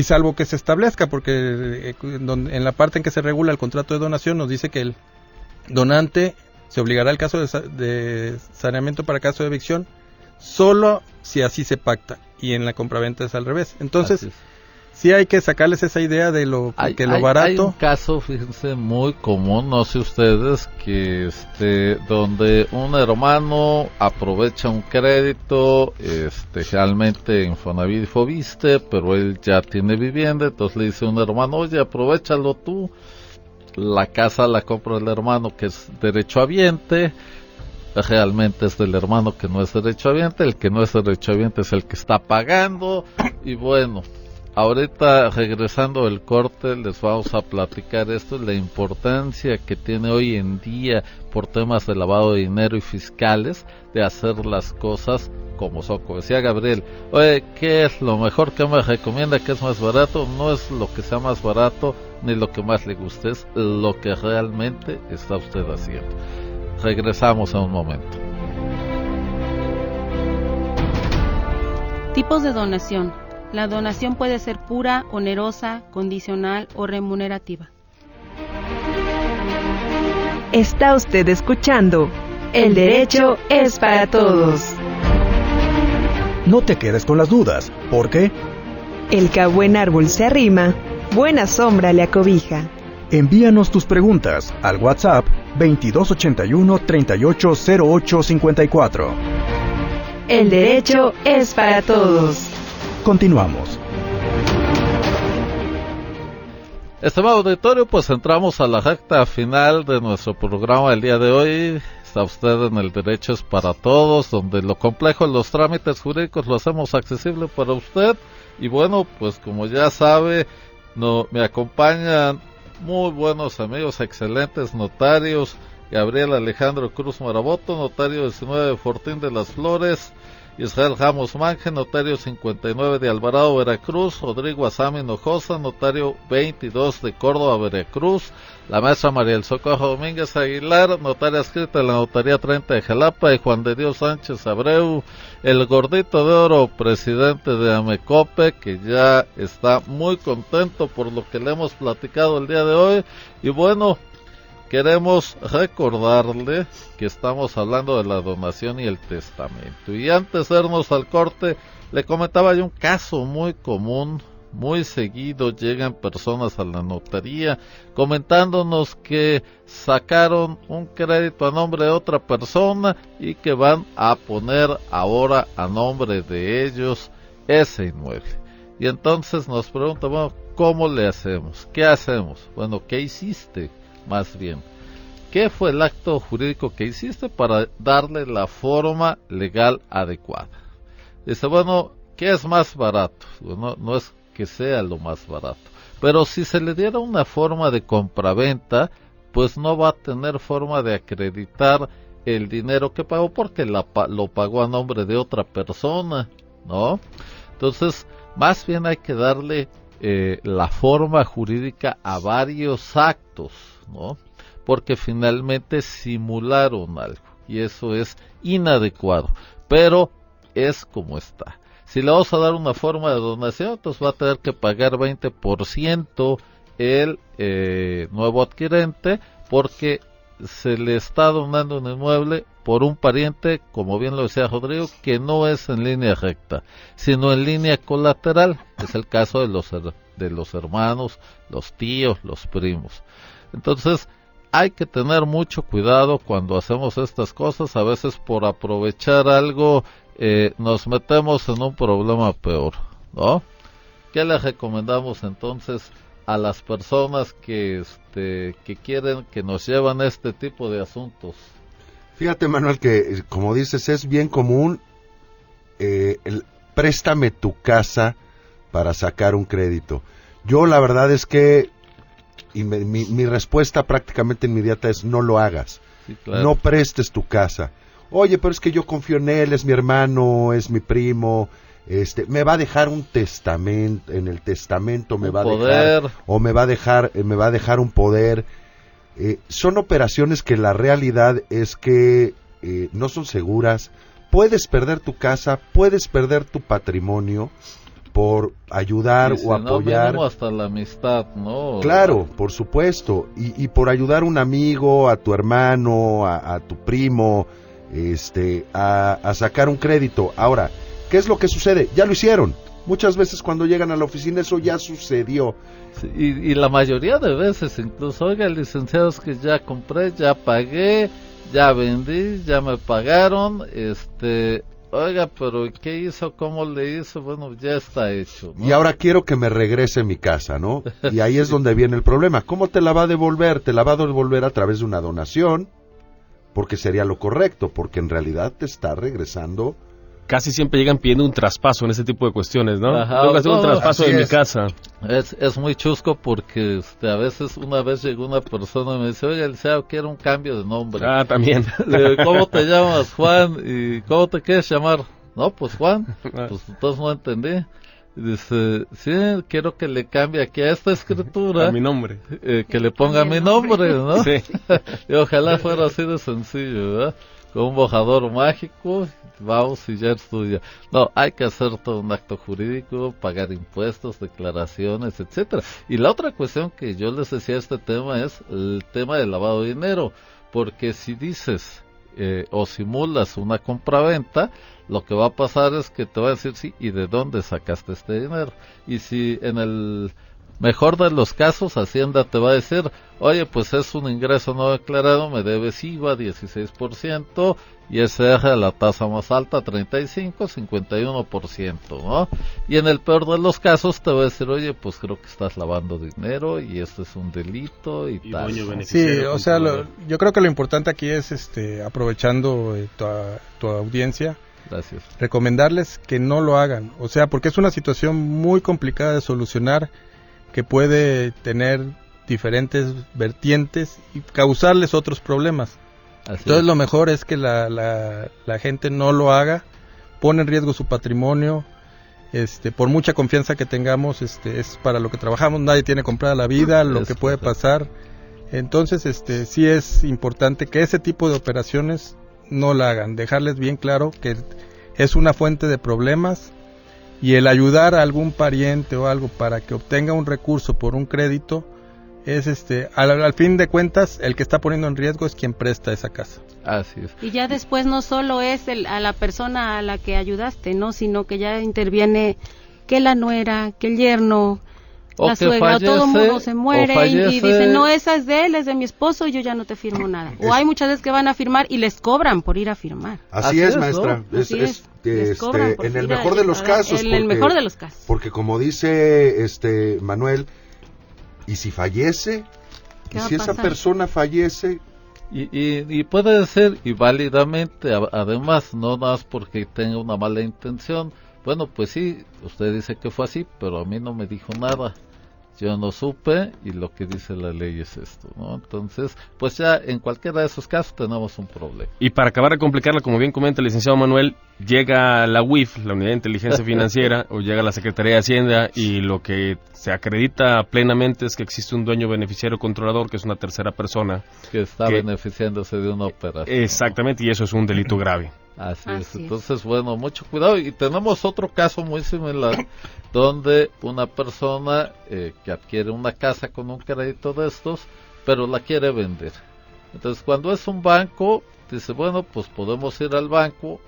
salvo que se establezca, porque en la parte en que se regula el contrato de donación nos dice que el donante se obligará al caso de saneamiento para caso de evicción solo si así se pacta, y en la compraventa es al revés. Entonces, sí hay que sacarles esa idea de lo barato.
Hay un caso, fíjense, muy común, no sé ustedes, que donde un hermano aprovecha un crédito, realmente Infonavit Foviste, pero él ya tiene vivienda, entonces le dice a un hermano, oye, aprovéchalo tú, la casa la compra el hermano que es derechohabiente, realmente es del hermano que no es derechohabiente, el que no es derechohabiente es el que está pagando, y bueno, ahorita regresando del corte les vamos a platicar esto, la importancia que tiene hoy en día por temas de lavado de dinero y fiscales, de hacer las cosas como son. Como decía Gabriel, oye, ¿qué es lo mejor que me recomienda? ¿Qué es más barato? No es lo que sea más barato ni lo que más le guste, es lo que realmente está usted haciendo. Regresamos en un momento.
Tipos de donación. La donación puede ser pura, onerosa, condicional o remunerativa.
Está usted escuchando El Derecho es para Todos.
No te quedes con las dudas, porque
el que a buen árbol se arrima, buena sombra le acobija.
Envíanos tus preguntas al WhatsApp 2281-380854.
El derecho es para todos.
Continuamos.
Estimado auditorio, pues entramos a la recta final de nuestro programa del día de hoy. Está usted en El Derecho es para Todos, donde lo complejo de los trámites jurídicos lo hacemos accesible para usted. Y bueno, pues como ya sabe, me acompañan muy buenos amigos, excelentes notarios. Gabriel Alejandro Cruz Maraboto, notario 19 de Fortín de las Flores. Israel Ramos Manje, notario 59 de Alvarado, Veracruz. Rodrigo Azami Hinojosa, notario 22 de Córdoba, Veracruz. La maestra María del Socorro Domínguez Aguilar, notaria adscrita de la notaría 30 de Jalapa. Y Juan de Dios Sánchez Abreu, el gordito de oro, presidente de Amecope, que ya está muy contento por lo que le hemos platicado el día de hoy. Y bueno, queremos recordarle que estamos hablando de la donación y el testamento. Y antes de irnos al corte, le comentaba yo un caso muy común, muy seguido. Llegan personas a la notaría comentándonos que sacaron un crédito a nombre de otra persona y que van a poner ahora a nombre de ellos ese inmueble. Y entonces nos preguntan, bueno, ¿cómo le hacemos? ¿Qué hacemos? Bueno, ¿qué hiciste? Más bien, ¿qué fue el acto jurídico que hiciste para darle la forma legal adecuada? Dice, bueno, ¿qué es más barato? Bueno, no es que sea lo más barato, pero si se le diera una forma de compraventa, pues no va a tener forma de acreditar el dinero que pagó porque lo pagó a nombre de otra persona, ¿no? Entonces, más bien hay que darle la forma jurídica a varios actos, ¿no? Porque finalmente simularon algo y eso es inadecuado, pero es como está. Si le vamos a dar una forma de donación, entonces va a tener que pagar 20% el nuevo adquirente, porque se le está donando un inmueble por un pariente, como bien lo decía Rodrigo, que no es en línea recta, sino en línea colateral. Es el caso de los hermanos, los tíos, los primos. Entonces, hay que tener mucho cuidado cuando hacemos estas cosas. A veces por aprovechar algo nos metemos en un problema peor, ¿no? ¿Qué les recomendamos entonces a las personas que quieren, que nos llevan este tipo de asuntos?
Fíjate, Manuel, que como dices, es bien común préstame tu casa para sacar un crédito. Yo la verdad es que mi respuesta prácticamente inmediata es: no lo hagas.
Sí, claro.
No prestes tu casa. Oye, pero es que yo confío en él, es mi hermano, es mi primo, me va a dejar un testamento, en el testamento me va a dejar, o me va a dejar un poder. Son operaciones que la realidad es que no son seguras, puedes perder tu casa, puedes perder tu patrimonio por ayudar
si
o apoyar.
No, hasta la amistad, ¿no?
Claro, por supuesto, y por ayudar a un amigo, a tu hermano, a tu primo, a sacar un crédito. Ahora, ¿qué es lo que sucede? Ya lo hicieron. Muchas veces cuando llegan a la oficina eso ya sucedió.
Sí, y la mayoría de veces incluso, oiga, licenciados, que ya compré, ya pagué, ya vendí, ya me pagaron, oiga, pero ¿qué hizo? ¿Cómo le hizo? Bueno, ya está hecho, ¿no?
Y ahora quiero que me regrese mi casa, ¿no? Y ahí es donde viene el problema. ¿Cómo te la va a devolver? Te la va a devolver a través de una donación, porque sería lo correcto, porque en realidad te está regresando.
Casi siempre llegan pidiendo un traspaso en ese tipo de cuestiones, ¿no?
Ajá,
Tengo que hacer un traspaso de mi casa.
Es muy chusco porque a veces una vez llegó una persona y me dice, oye, licenciado, quiero un cambio de nombre.
Ah, también.
¿Cómo te llamas, Juan? ¿Y cómo te quieres llamar? No, pues Juan. Pues entonces no entendí. Y dice, sí, quiero que le cambie aquí a esta escritura.
A mi nombre.
Que le ponga mi nombre, ¿no?
Sí.
Y ojalá fuera así de sencillo, ¿verdad? Con un bojador mágico, vamos y ya es tuya. No, hay que hacer todo un acto jurídico, pagar impuestos, declaraciones, etcétera. Y la otra cuestión que yo les decía este tema es el tema del lavado de dinero, porque si dices o simulas una compraventa, lo que va a pasar es que te va a decir sí, ¿y de dónde sacaste este dinero? Y si en el mejor de los casos, Hacienda te va a decir, oye, pues es un ingreso no declarado, me debes IVA 16%, y ese es la tasa más alta, 35, 51%, ¿no? Y en el peor de los casos te va a decir, oye, pues creo que estás lavando dinero, y esto es un delito, y tal.
Sí, o sea, yo creo que lo importante aquí es, aprovechando tu audiencia,
gracias,
recomendarles que no lo hagan, o sea, porque es una situación muy complicada de solucionar, que puede tener diferentes vertientes y causarles otros problemas. Entonces lo mejor es que la gente no lo haga, pone en riesgo su patrimonio, por mucha confianza que tengamos, es para lo que trabajamos, nadie tiene comprada la vida, lo que puede pasar. Entonces sí es importante que ese tipo de operaciones no la hagan, dejarles bien claro que es una fuente de problemas. Y el ayudar a algún pariente o algo para que obtenga un recurso por un crédito es al fin de cuentas el que está poniendo en riesgo es quien presta esa casa.
Así es.
Y ya después no solo es a la persona a la que ayudaste, ¿no? Sino que ya interviene que la nuera, que el yerno,
o
la
que
suegra,
fallece,
todo el mundo se muere
fallece,
y dice, no, esa es de él, es de mi esposo, yo ya no te firmo nada. O hay muchas veces que van a firmar y les cobran por ir a firmar.
Así es, maestra.
¿no?
En el mejor de los casos.
En el mejor de los casos.
Porque como dice Manuel, ¿y si fallece? ¿Y si esa persona fallece?
Y puede ser, y válidamente, además, no nada más porque tenga una mala intención. Bueno, pues sí, usted dice que fue así, pero a mí no me dijo nada. Yo no supe, y lo que dice la ley es esto, ¿no? Entonces, pues ya en cualquiera de esos casos tenemos un problema.
Y para acabar de complicarla, como bien comenta el licenciado Manuel, llega la UIF, la Unidad de Inteligencia Financiera, o llega la Secretaría de Hacienda, y lo que se acredita plenamente es que existe un dueño beneficiario controlador, que es una tercera persona.
Que está beneficiándose de una operación.
Exactamente, y eso es un delito grave.
Así es. Entonces, bueno, mucho cuidado. Y tenemos otro caso muy similar, donde una persona que adquiere una casa con un crédito de estos, pero la quiere vender. Entonces, cuando es un banco, dice, bueno, pues podemos ir al banco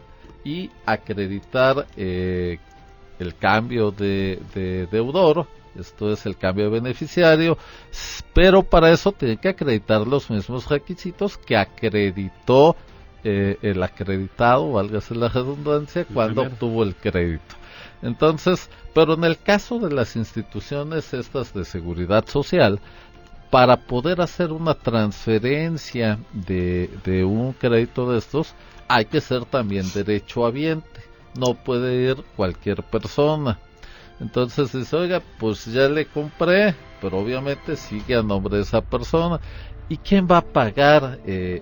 y acreditar el cambio de deudor, esto es el cambio de beneficiario, pero para eso tiene que acreditar los mismos requisitos que acreditó el acreditado, válgase la redundancia, cuando obtuvo el crédito. Entonces, pero en el caso de las instituciones estas de seguridad social, para poder hacer una transferencia de un crédito de estos, hay que ser también derechohabiente, no puede ir cualquier persona. Entonces dice, oiga, pues ya le compré, pero obviamente sigue a nombre de esa persona. ¿Y quién va a pagar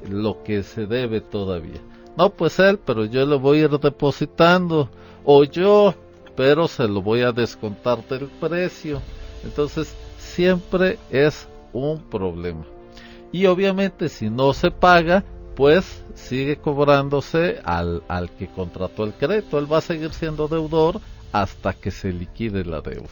lo que se debe todavía? No, pues él, pero yo le voy a ir depositando. O yo, pero se lo voy a descontar del precio. Entonces, siempre es un problema. Y obviamente, si no se paga, pues sigue cobrándose al que contrató el crédito. Él va a seguir siendo deudor hasta que se liquide la deuda.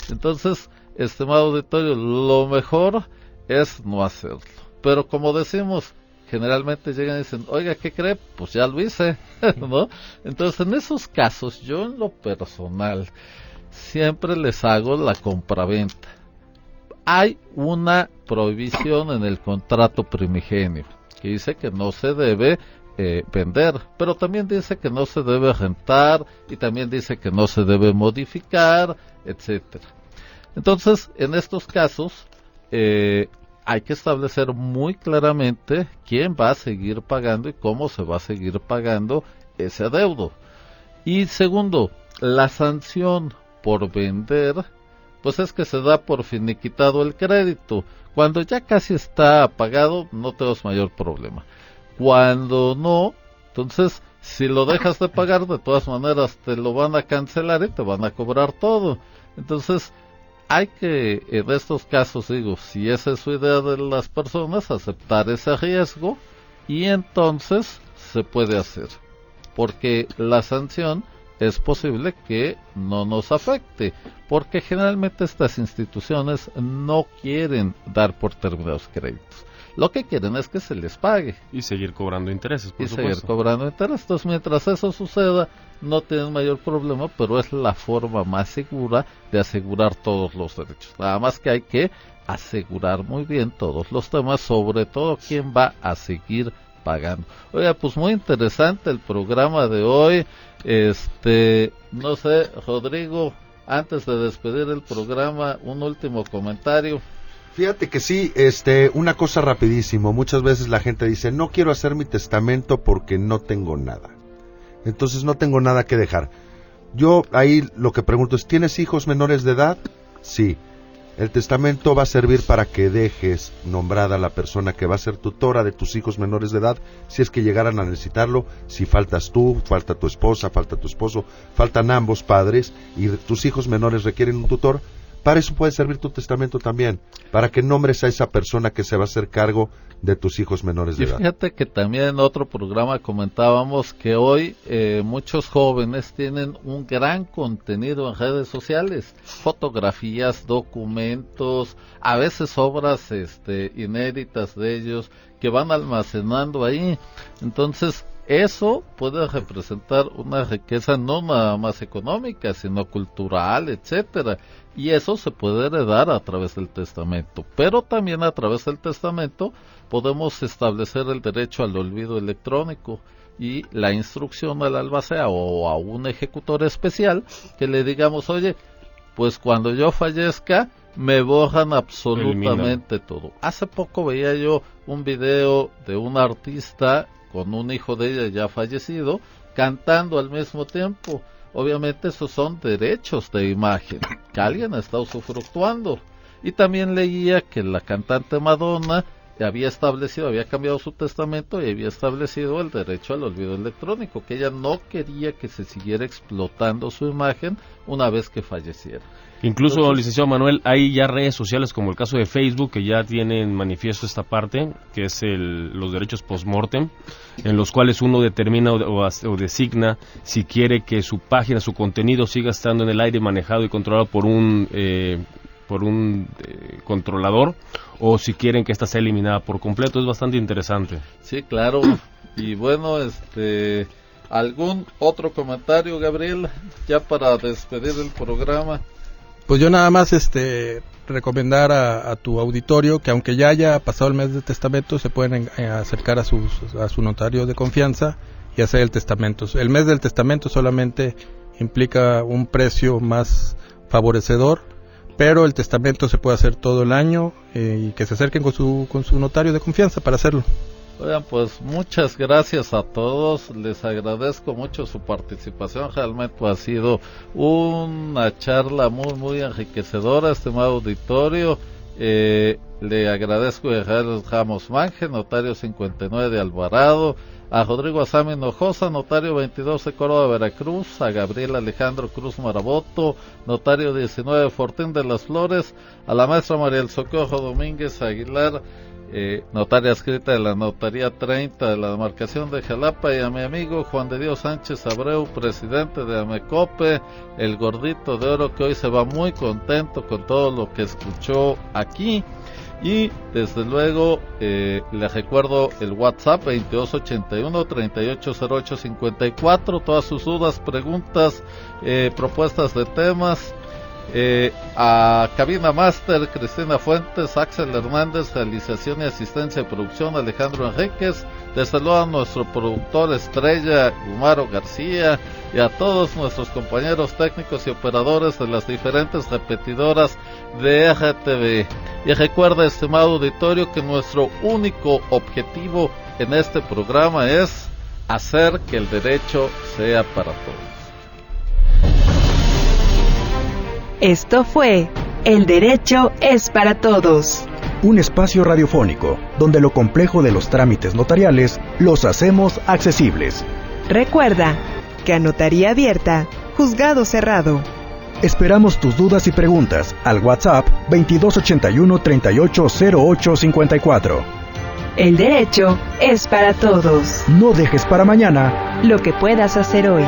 Entonces, estimado auditorio, lo mejor es no hacerlo. Pero como decimos, generalmente llegan y dicen, oiga, ¿qué cree? Pues ya lo hice, ¿no? Entonces, en esos casos, yo en lo personal siempre les hago la compraventa. Hay una prohibición en el contrato primigenio que dice que no se debe vender, pero también dice que no se debe rentar y también dice que no se debe modificar, etcétera. Entonces, en estos casos, hay que establecer muy claramente quién va a seguir pagando y cómo se va a seguir pagando ese adeudo. Y segundo, la sanción por vender, pues es que se da por finiquitado el crédito. Cuando ya casi está pagado, no tenemos mayor problema. Cuando no, entonces, si lo dejas de pagar, de todas maneras te lo van a cancelar y te van a cobrar todo. Entonces, hay que, en estos casos, digo, si esa es su idea de las personas, aceptar ese riesgo y entonces se puede hacer. Porque la sanción es posible que no nos afecte, porque generalmente estas instituciones no quieren dar por terminados créditos. Lo que quieren es que se les pague.
Y seguir cobrando intereses, por supuesto.
Seguir cobrando intereses. Entonces, mientras eso suceda, no tienen mayor problema, pero es la forma más segura de asegurar todos los derechos. Nada más que hay que asegurar muy bien todos los temas, sobre todo quién va a seguir pagando. Oiga, pues muy interesante el programa de hoy. No sé, Rodrigo, antes de despedir el programa, un último comentario.
Fíjate que sí, una cosa rapidísimo. Muchas veces la gente dice, no quiero hacer mi testamento porque no tengo nada. Entonces no tengo nada que dejar. Yo ahí lo que pregunto es, ¿tienes hijos menores de edad? Sí. El testamento va a servir para que dejes nombrada a la persona que va a ser tutora de tus hijos menores de edad, si es que llegaran a necesitarlo. Si faltas tú, falta tu esposa, falta tu esposo, faltan ambos padres y tus hijos menores requieren un tutor, para eso puede servir tu testamento también, para que nombres a esa persona que se va a hacer cargo de tus hijos menores de edad.
Fíjate que también en otro programa comentábamos que hoy muchos jóvenes tienen un gran contenido en redes sociales, fotografías, documentos, a veces obras inéditas de ellos que van almacenando ahí. Entonces, eso puede representar una riqueza no nada más económica, sino cultural, etcétera. Y eso se puede heredar a través del testamento. Pero también a través del testamento podemos establecer el derecho al olvido electrónico y la instrucción al albacea o a un ejecutor especial que le digamos, oye, pues cuando yo fallezca, me borran absolutamente todo. Hace poco veía yo un video de un artista con un hijo de ella ya fallecido, cantando al mismo tiempo. Obviamente esos son derechos de imagen que alguien está usufructuando. Y también leía que la cantante Madonna había cambiado su testamento y había establecido el derecho al olvido electrónico, que ella no quería que se siguiera explotando su imagen una vez que falleciera.
Incluso, entonces, licenciado Manuel, hay ya redes sociales como el caso de Facebook que ya tienen manifiesto esta parte, que es los derechos post-mortem, en los cuales uno determina o designa si quiere que su página, su contenido siga estando en el aire manejado y controlado por un controlador, o si quieren que esta sea eliminada por completo. Es bastante interesante.
Sí, claro. Y bueno, ¿algún otro comentario, Gabriel, ya para despedir el programa?
Pues yo nada más recomendar a tu auditorio que aunque ya haya pasado el mes de testamento, se pueden acercar a su notario de confianza y hacer el testamento. El mes del testamento solamente implica un precio más favorecedor, pero el testamento se puede hacer todo el año y que se acerquen con su notario de confianza para hacerlo.
Oigan, pues muchas gracias a todos, les agradezco mucho su participación, realmente ha sido una charla muy muy enriquecedora, estimado auditorio. Le agradezco a Israel Ramos Manje, notario 59 de Alvarado, a Rodrigo Azami Hinojosa, notario 22 de Córdoba, Veracruz, a Gabriel Alejandro Cruz Maraboto, notario 19 de Fortín de las Flores, a la maestra María del Socorro Domínguez Aguilar, notaria escrita de la Notaría 30 de la demarcación de Jalapa, y a mi amigo Juan de Dios Sánchez Abreu, presidente de Amecope, el gordito de oro, que hoy se va muy contento con todo lo que escuchó aquí. Y desde luego les recuerdo el WhatsApp 2281-380854, todas sus dudas, preguntas, propuestas de temas. A Cabina Master, Cristina Fuentes, Axel Hernández, realización y asistencia de producción, Alejandro Enríquez, desde luego a nuestro productor estrella, Gumaro García, y a todos nuestros compañeros técnicos y operadores de las diferentes repetidoras de RTV. Y recuerda, estimado auditorio, que nuestro único objetivo en este programa es hacer que el derecho sea para todos.
Esto fue El Derecho es para Todos.
Un espacio radiofónico donde lo complejo de los trámites notariales los hacemos accesibles.
Recuerda que a notaría abierta, juzgado cerrado.
Esperamos tus dudas y preguntas al WhatsApp 2281-380854.
El derecho es para todos.
No dejes para mañana
lo que puedas hacer hoy.